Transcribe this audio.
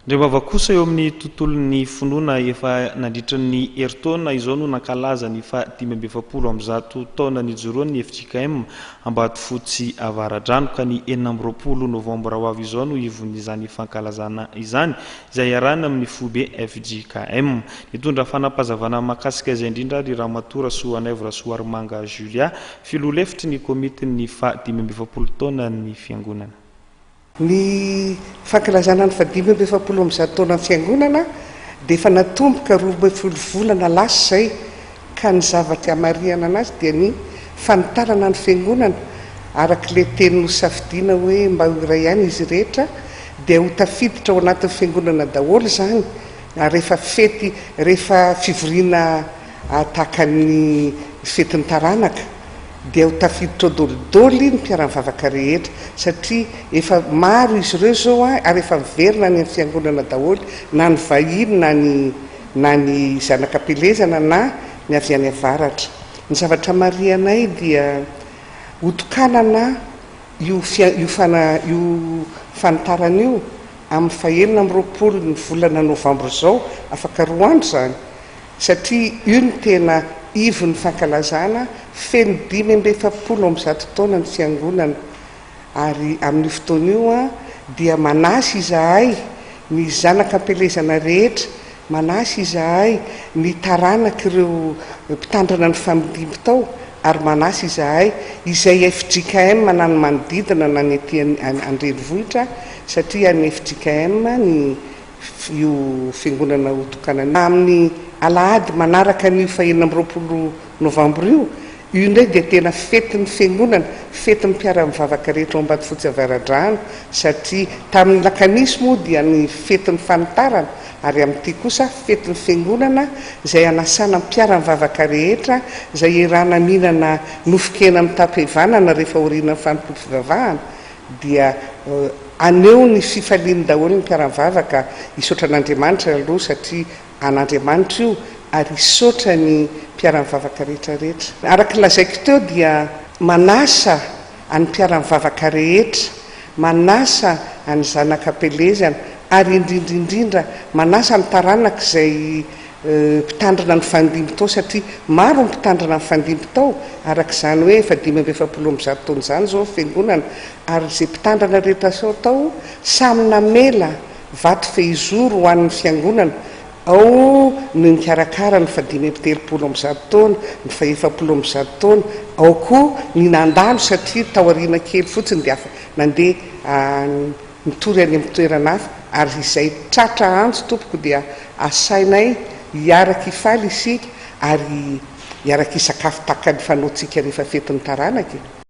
Ndre mava kosa eo amin'ny tontolon'ny finoana efa nandritra ny herintaona izao no nankalaza ny fa 570 taona nijoroany ny FJKM Ambatofotsy Avaradrano ka ny 20 Novambra ho avy izao no ivon'izany fankalazana izany izay iarahana amin'ny fobe FJKM. Nitondra fanapazavana mahakasika izay indrindra ry Ramatoa Rasoanaivo Rasoarimanga Julia filolefitry ny komitin'ny fa 570 taona ny fiangonana. Ny fankalazana ny fa 570 taona ny fiangonana dia efa natomboka 12 volana lasa izay ka ny zavatra amariana anazy dia ny fanitarana ny fiangonana arak'ilay teny nosafidiana hoe mba ho iray ihany izy rehetra dia ho tafiditra ao anatin'ny fiangonana daholo izany rehefa fety rehefa fivoriana tahaka ny fetin'ny taranaka dia ho tafiditra dolidoly ny mpiara-mivavaka rehetra satria efa maro izy ireo zao ary efa miverina ny fiangonana daholo na ny vahiny na ny zanakam-pelezana na ny avy any avaratra. Ny zavatra marianay dia hotokanana io fanitarana io amin'ny fa 20 ny volana novambra zao afaka 2 andro zany satria io ny tena ivon'ny fankalazana feno 570 taona ny fiangonana ary amin'ny fotoana io dia manasy izahay ny zanakam-pelezana rehetra, manasy izahay ny taranaka ireo mpitandrana ny famidimby tao ary manasy izahay izay FJKM manano manodidina na ny ety Andrenivohitra satria ny FJKM ny io fiangonana hotokanana amin'ny alahady manaraka ny fa 20 Novambra io ndray dia tena fetin'ny fiangonana, fetin'ny mpiara-mivavaka rehetra ao Ambatofotsy Avaradrano satria tamin'ny lakamisy moa dia ny fetin'ny fanitarana ary amin'ity kosa fetin'ny fiangonana izay anasana mpiara-mivavaka rehetra izay irana mihinana nofokena amin'ny tapevanana rehefa oriana fanompo-pivavahana dia aneo ny fifaliany daholo ny mpiara-mivavaka isotra an'Andriamanitra aloha satria an'Andriamanitra io ary isotra ny mpiara-mivavaka rehetrarehetra. Araka lazaiko teo dia manasa any mpiara-mivavaka rehetra, manasa any zanakam-pelezana ary indrindraindrindra manasa ny taranaka izay mpitandrana ny fandimby tao satria maro ny mpitandrana ny fandimby tao arak'izany hoe efa 570 taona izany zao fiangonana ary izay mpitandrana rehetra tao samy namela vato fehizoro ho an'ny fiangonana ao ny mikarakara ny fa 570 taona, ny fa 70 taona, ao koa ny nandalo satria taoriana kely fotsiny dia nandeha nitory any amin'ny toerana hafa ary izay tratra anjo tompoko dia asainay hiaraka ifaly isika ary hiaraka isakafo tahaka ny fanaontsika rehefa fetin'ny taranaka.